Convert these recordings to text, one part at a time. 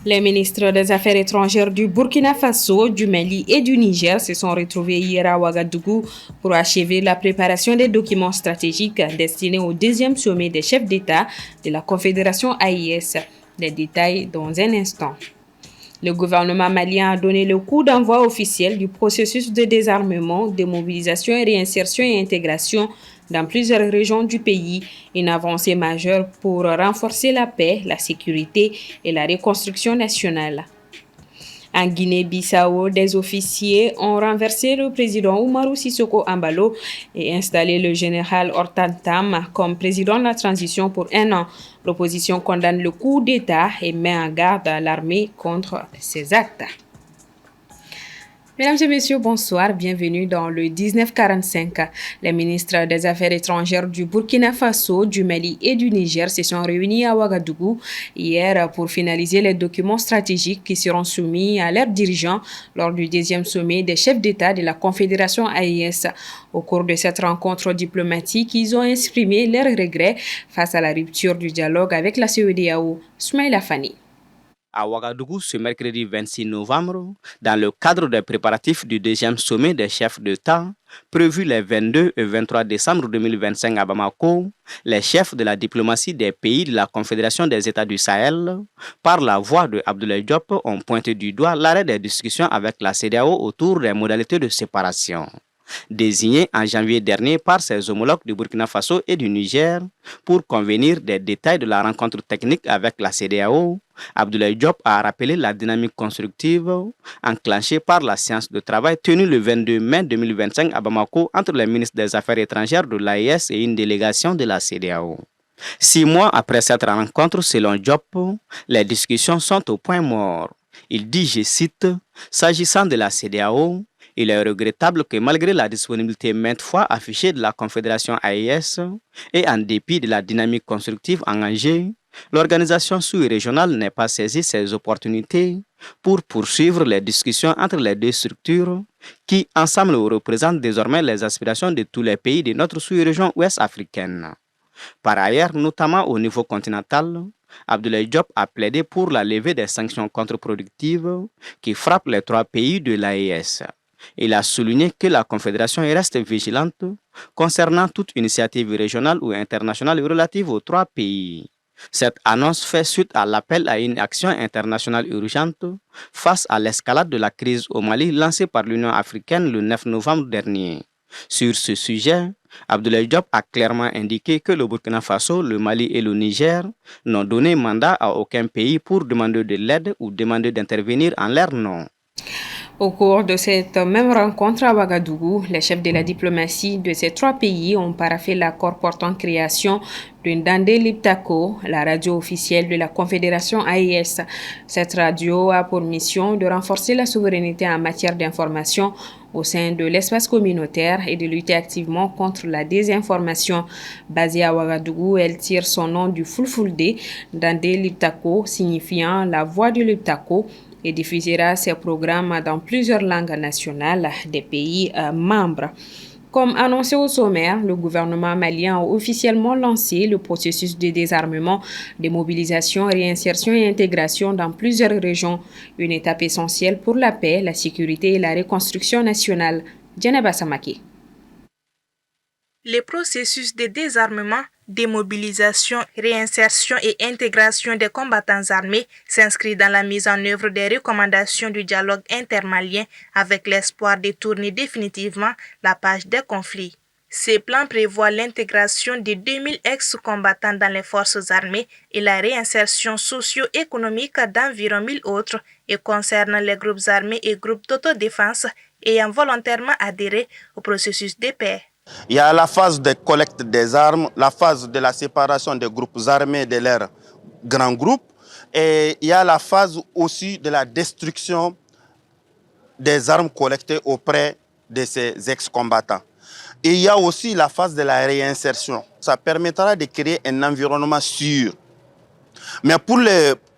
Les ministres des Affaires étrangères du Burkina Faso, du Mali et du Niger se sont retrouvés hier à Ouagadougou pour achever la préparation des documents stratégiques destinés au deuxième sommet des chefs d'État de la Confédération AIS. Les détails dans un instant. Le gouvernement malien a donné le coup d'envoi officiel du processus de désarmement, démobilisation et réinsertion et intégration dans plusieurs régions du pays, une avancée majeure pour renforcer la paix, la sécurité et la reconstruction nationale. En Guinée-Bissau, des officiers ont renversé le président Oumarou Sissoko Embalo et installé le général Hortan Tam comme président de la transition pour un an. L'opposition condamne le coup d'État et met en garde l'armée contre ces actes. Mesdames et messieurs, bonsoir. Bienvenue dans le 1945. Les ministres des Affaires étrangères du Burkina Faso, du Mali et du Niger se sont réunis à Ouagadougou hier pour finaliser les documents stratégiques qui seront soumis à leurs dirigeants lors du deuxième sommet des chefs d'État de la Confédération AES. Au cours de cette rencontre diplomatique, ils ont exprimé leurs regrets face à la rupture du dialogue avec la CEDEAO. Soumaïla Fani. À Ouagadougou ce mercredi 26 novembre, dans le cadre des préparatifs du deuxième sommet des chefs d'État, prévu les 22 et 23 décembre 2025 à Bamako, les chefs de la diplomatie des pays de la Confédération des États du Sahel, par la voix de Abdoulaye Diop, ont pointé du doigt l'arrêt des discussions avec la CEDEAO autour des modalités de séparation. Désigné en janvier dernier par ses homologues du Burkina Faso et du Niger pour convenir des détails de la rencontre technique avec la CEDEAO, Abdoulaye Diop a rappelé la dynamique constructive enclenchée par la séance de travail tenue le 22 mai 2025 à Bamako entre les ministres des Affaires étrangères de l'AES et une délégation de la CEDEAO. 6 mois après cette rencontre, selon Diop, les discussions sont au point mort. Il dit, je cite, « S'agissant de la CEDEAO, il est regrettable que malgré la disponibilité maintes fois affichée de la Confédération AES et en dépit de la dynamique constructive engagée, l'organisation sous-régionale n'ait pas saisi ses opportunités pour poursuivre les discussions entre les deux structures qui, ensemble, représentent désormais les aspirations de tous les pays de notre sous-région ouest africaine. Par ailleurs, notamment au niveau continental, Abdoulaye Diop a plaidé pour la levée des sanctions contre-productives qui frappent les 3 pays de l'AES. Il a souligné que la Confédération reste vigilante concernant toute initiative régionale ou internationale relative aux 3 pays. Cette annonce fait suite à l'appel à une action internationale urgente face à l'escalade de la crise au Mali lancée par l'Union africaine le 9 novembre dernier. Sur ce sujet, Abdoulaye Diop a clairement indiqué que le Burkina Faso, le Mali et le Niger n'ont donné mandat à aucun pays pour demander de l'aide ou demander d'intervenir en leur nom. Au cours de cette même rencontre à Ouagadougou, les chefs de la diplomatie de ces 3 pays ont paraphé l'accord portant création d'une Dandé Liptako, la radio officielle de la Confédération AES. Cette radio a pour mission de renforcer la souveraineté en matière d'information au sein de l'espace communautaire et de lutter activement contre la désinformation. Basée à Ouagadougou, elle tire son nom du Fulfulde, Dandé Liptako, signifiant la voix de Liptako, et diffusera ses programmes dans plusieurs langues nationales des pays membres. Comme annoncé au sommaire, le gouvernement malien a officiellement lancé le processus de désarmement, démobilisation, réinsertion et intégration dans plusieurs régions, une étape essentielle pour la paix, la sécurité et la reconstruction nationale. Djeneba Samaki. Le processus de désarmement, démobilisation, réinsertion et intégration des combattants armés s'inscrit dans la mise en œuvre des recommandations du dialogue intermalien avec l'espoir de tourner définitivement la page des conflits. Ces plans prévoient l'intégration de 2000 ex-combattants dans les forces armées et la réinsertion socio-économique d'environ 1000 autres et concernent les groupes armés et groupes d'autodéfense ayant volontairement adhéré au processus de paix. Il y a la phase de collecte des armes, la phase de la séparation des groupes armés de leurs grands groupes, et il y a la phase aussi de la destruction des armes collectées auprès de ces ex-combattants. Et il y a aussi la phase de la réinsertion. Ça permettra de créer un environnement sûr. Mais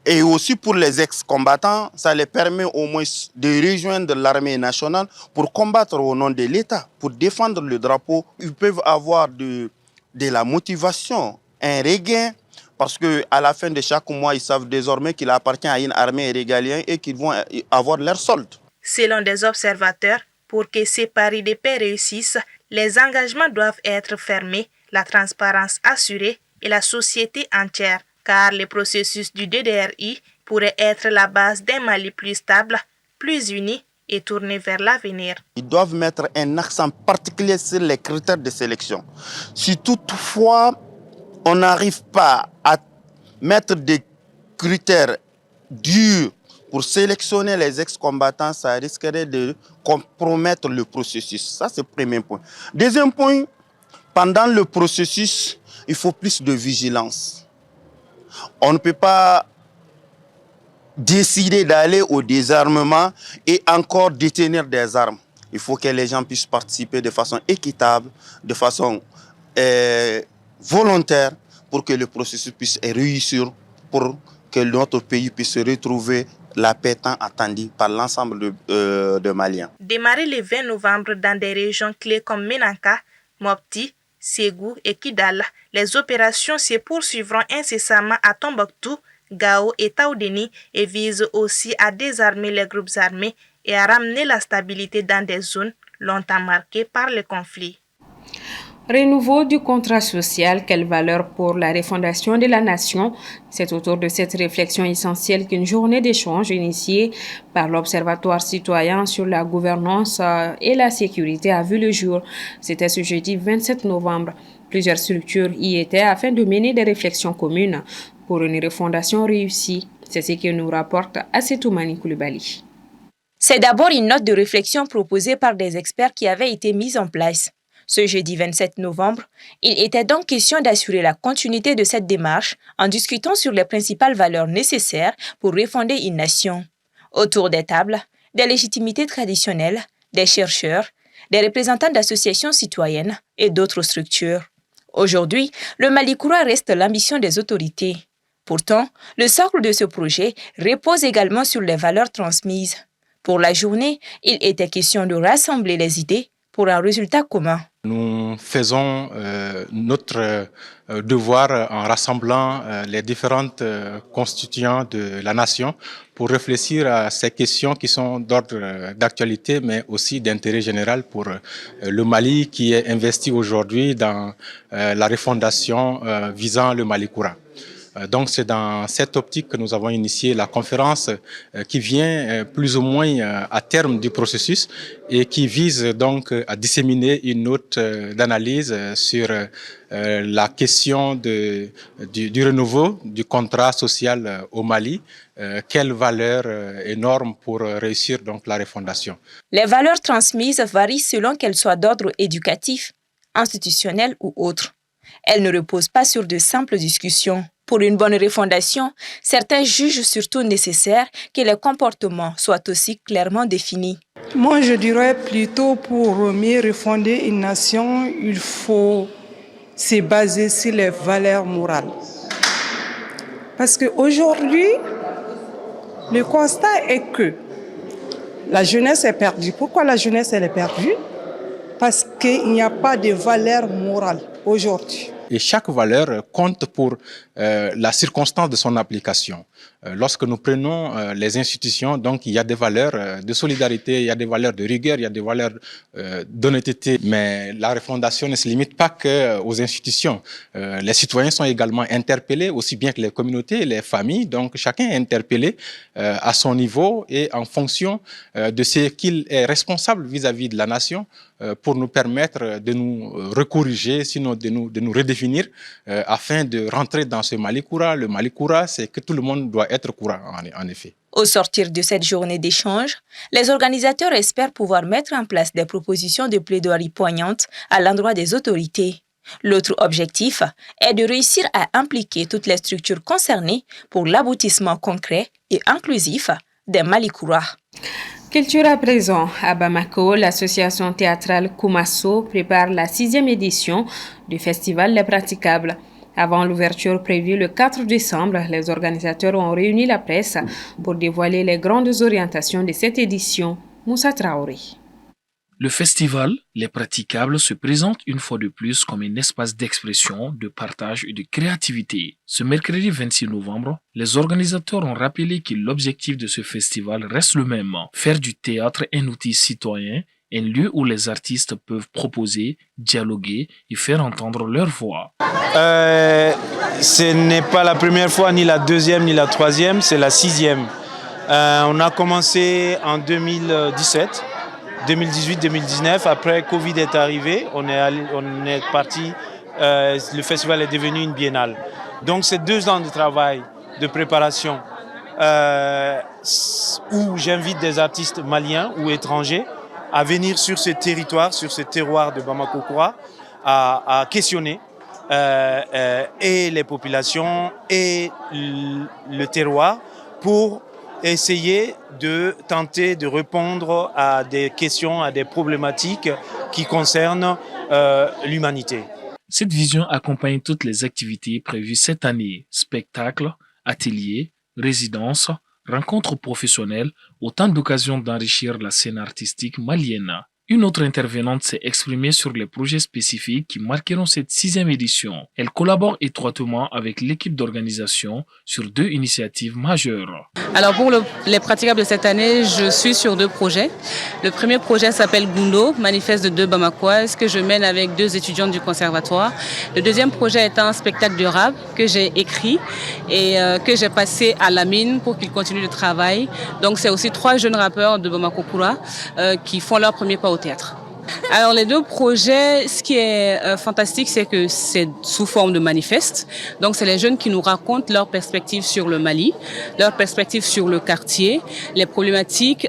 et aussi pour les ex-combattants, ça les permet au moins de rejoindre l'armée nationale pour combattre au nom de l'État, pour défendre le drapeau. Ils peuvent avoir de la motivation, un regain parce qu'à la fin de chaque mois, ils savent désormais qu'il appartient à une armée régalienne et qu'ils vont avoir leur solde. Selon des observateurs, pour que ces paris de paix réussissent, les engagements doivent être fermés, la transparence assurée et la société entière, car le processus du DDRI pourrait être la base d'un Mali plus stable, plus uni et tourné vers l'avenir. Ils doivent mettre un accent particulier sur les critères de sélection. Si toutefois on n'arrive pas à mettre des critères durs pour sélectionner les ex-combattants, ça risquerait de compromettre le processus. Ça, c'est le premier point. Deuxième point, pendant le processus, il faut plus de vigilance. On ne peut pas décider d'aller au désarmement et encore détenir des armes. Il faut que les gens puissent participer de façon équitable, de façon volontaire, pour que le processus puisse réussir, pour que notre pays puisse se retrouver la paix tant attendue par l'ensemble de Maliens. Démarré le 20 novembre dans des régions clés comme Menanka, Mopti, Ségou et Kidal, les opérations se poursuivront incessamment à Tombouctou, Gao et Taoudéni et visent aussi à désarmer les groupes armés et à ramener la stabilité dans des zones longtemps marquées par le conflit. Renouveau du contrat social, quelle valeur pour la refondation de la nation? C'est autour de cette réflexion essentielle qu'une journée d'échange initiée par l'Observatoire citoyen sur la gouvernance et la sécurité a vu le jour. C'était ce jeudi 27 novembre. Plusieurs structures y étaient afin de mener des réflexions communes pour une refondation réussie. C'est ce que nous rapporte Assetoumani Koulibaly. C'est d'abord une note de réflexion proposée par des experts qui avait été mise en place. Ce jeudi 27 novembre, il était donc question d'assurer la continuité de cette démarche en discutant sur les principales valeurs nécessaires pour refonder une nation. Autour des tables, des légitimités traditionnelles, des chercheurs, des représentants d'associations citoyennes et d'autres structures. Aujourd'hui, le Malikoura reste l'ambition des autorités. Pourtant, le socle de ce projet repose également sur les valeurs transmises. Pour la journée, il était question de rassembler les idées pour un résultat commun. Nous faisons notre devoir en rassemblant les différentes constituants de la nation pour réfléchir à ces questions qui sont d'ordre d'actualité, mais aussi d'intérêt général pour le Mali qui est investi aujourd'hui dans la refondation visant le Malikoura. Donc c'est dans cette optique que nous avons initié la conférence qui vient plus ou moins à terme du processus et qui vise donc à disséminer une note d'analyse sur la question du renouveau du contrat social au Mali. Quelle valeur énorme pour réussir donc la refondation. Les valeurs transmises varient selon qu'elles soient d'ordre éducatif, institutionnel ou autre. Elles ne reposent pas sur de simples discussions. Pour une bonne refondation, certains jugent surtout nécessaire que les comportements soient aussi clairement définis. Moi, je dirais plutôt pour mieux refonder une nation, il faut se baser sur les valeurs morales. Parce qu'aujourd'hui, le constat est que la jeunesse est perdue. Pourquoi la jeunesse elle est perdue? Parce qu'il n'y a pas de valeurs morales aujourd'hui. Et chaque valeur compte pour la circonstance de son application. Lorsque nous prenons les institutions, donc il y a des valeurs de solidarité, il y a des valeurs de rigueur, il y a des valeurs d'honnêteté. Mais la refondation ne se limite pas qu'aux institutions. Les citoyens sont également interpellés, aussi bien que les communautés et les familles. Donc chacun est interpellé à son niveau et en fonction de ce qu'il est responsable vis-à-vis de la nation pour nous permettre de nous recorriger, sinon de nous redéfinir afin de rentrer dans ce Malikoura. Le Malikoura, c'est que tout le monde doit être courant, en effet. Au sortir de cette journée d'échange, les organisateurs espèrent pouvoir mettre en place des propositions de plaidoirie poignantes à l'endroit des autorités. L'autre objectif est de réussir à impliquer toutes les structures concernées pour l'aboutissement concret et inclusif des Malikoura. Culture à présent. À Bamako, l'association théâtrale Koumasso prépare la 6e édition du festival Les Praticables. Avant l'ouverture prévue le 4 décembre, les organisateurs ont réuni la presse pour dévoiler les grandes orientations de cette édition. Moussa Traoré. Le festival Les Praticables se présente une fois de plus comme un espace d'expression, de partage et de créativité. Ce mercredi 26 novembre, les organisateurs ont rappelé que l'objectif de ce festival reste le même, faire du théâtre un outil citoyen, un lieu où les artistes peuvent proposer, dialoguer et faire entendre leur voix. Ce n'est pas la première fois, ni la deuxième, ni la troisième, c'est la 6e. On a commencé en 2017. 2018-2019, après Covid est arrivé, on est parti, le festival est devenu une biennale. Donc c'est 2 ans de travail, de préparation, où j'invite des artistes maliens ou étrangers à venir sur ce territoire, sur ce terroir de Bamako-Koura, à questionner et les populations et le terroir pour essayer de tenter de répondre à des questions, à des problématiques qui concernent l'humanité. Cette vision accompagne toutes les activités prévues cette année, spectacles, ateliers, résidences, rencontres professionnelles, autant d'occasions d'enrichir la scène artistique malienne. Une autre intervenante s'est exprimée sur les projets spécifiques qui marqueront cette 6e édition. Elle collabore étroitement avec l'équipe d'organisation sur 2 initiatives majeures. Alors pour les praticables de cette année, je suis sur 2 projets. Le premier projet s'appelle Gundo, manifeste de 2 Bamakoises, que je mène avec 2 étudiantes du conservatoire. Le deuxième projet est un spectacle de rap que j'ai écrit et que j'ai passé à Lamine pour qu'il continue le travail. Donc c'est aussi 3 jeunes rappeurs de Bamako-Koura qui font leur premier pas au théâtre. Alors les 2 projets, ce qui est fantastique, c'est que c'est sous forme de manifeste. Donc c'est les jeunes qui nous racontent leurs perspectives sur le Mali, leurs perspectives sur le quartier, les problématiques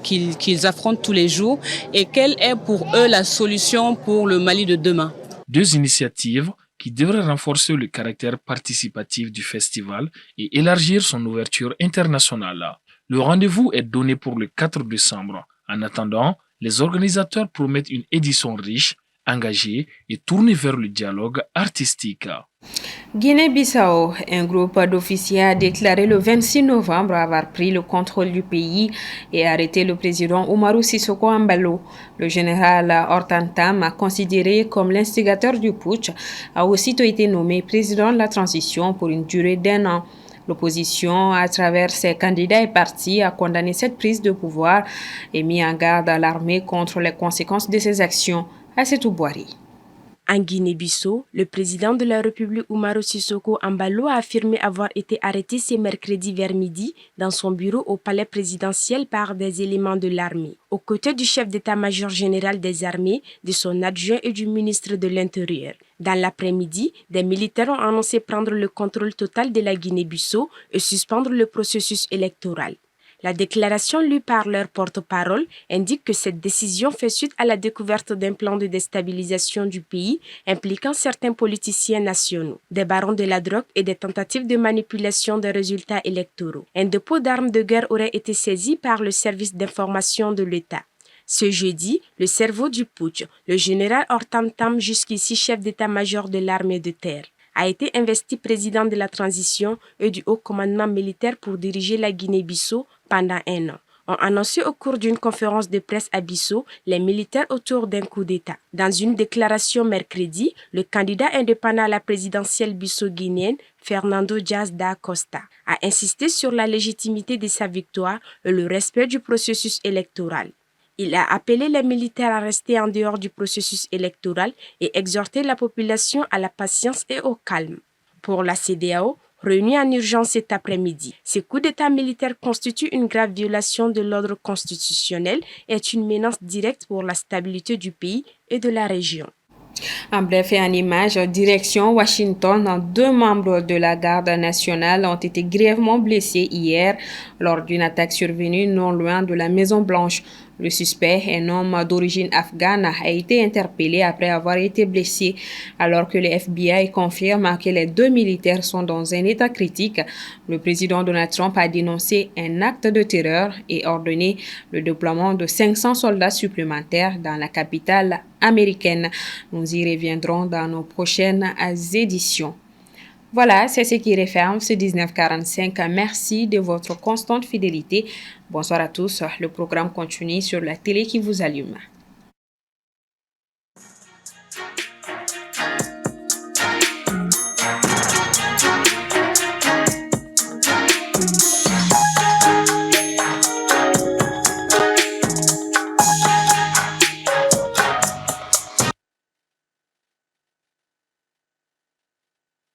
qu'ils affrontent tous les jours et quelle est pour eux la solution pour le Mali de demain. 2 initiatives qui devraient renforcer le caractère participatif du festival et élargir son ouverture internationale. Le rendez-vous est donné pour le 4 décembre. En attendant, les organisateurs promettent une édition riche, engagée et tournée vers le dialogue artistique. Guinée-Bissau, un groupe d'officiers a déclaré le 26 novembre avoir pris le contrôle du pays et arrêté le président Umaru Sissoco Embaló. Le général Hortan Tam, considéré comme l'instigateur du putsch, a aussitôt été nommé président de la transition pour une durée d'1 an. L'opposition, à travers ses candidats et partis, a condamné cette prise de pouvoir et mis en garde l'armée contre les conséquences de ses actions. Assetou Boari. En Guinée-Bissau, le président de la République Umaru Sissoco Embaló a affirmé avoir été arrêté ce mercredi vers midi dans son bureau au palais présidentiel par des éléments de l'armée, aux côtés du chef d'état-major général des armées, de son adjoint et du ministre de l'Intérieur. Dans l'après-midi, des militaires ont annoncé prendre le contrôle total de la Guinée-Bissau et suspendre le processus électoral. La déclaration lue par leur porte-parole indique que cette décision fait suite à la découverte d'un plan de déstabilisation du pays impliquant certains politiciens nationaux, des barons de la drogue et des tentatives de manipulation des résultats électoraux. Un dépôt d'armes de guerre aurait été saisi par le service d'information de l'État. Ce jeudi, le cerveau du putsch, le général Hortan Tam, jusqu'ici chef d'état-major de l'armée de terre, a été investi président de la transition et du haut commandement militaire pour diriger la Guinée-Bissau pendant 1 an. Ont annoncé au cours d'une conférence de presse à Bissau les militaires autour d'un coup d'État. Dans une déclaration mercredi, le candidat indépendant à la présidentielle bissau-guinéenne, Fernando Dias da Costa, a insisté sur la légitimité de sa victoire et le respect du processus électoral. Il a appelé les militaires à rester en dehors du processus électoral et exhorté la population à la patience et au calme. Pour la CEDEAO, réunie en urgence cet après-midi, ce coup d'État militaire constitue une grave violation de l'ordre constitutionnel et est une menace directe pour la stabilité du pays et de la région. En bref et en images, direction Washington, 2 membres de la garde nationale ont été grièvement blessés hier lors d'une attaque survenue non loin de la Maison-Blanche. Le suspect, un homme d'origine afghane, a été interpellé après avoir été blessé, alors que le FBI confirme que les 2 militaires sont dans un état critique. Le président Donald Trump a dénoncé un acte de terreur et ordonné le déploiement de 500 soldats supplémentaires dans la capitale américaine. Nous y reviendrons dans nos prochaines éditions. Voilà, c'est ce qui referme ce 1945. Merci de votre constante fidélité. Bonsoir à tous. Le programme continue sur la télé qui vous allume.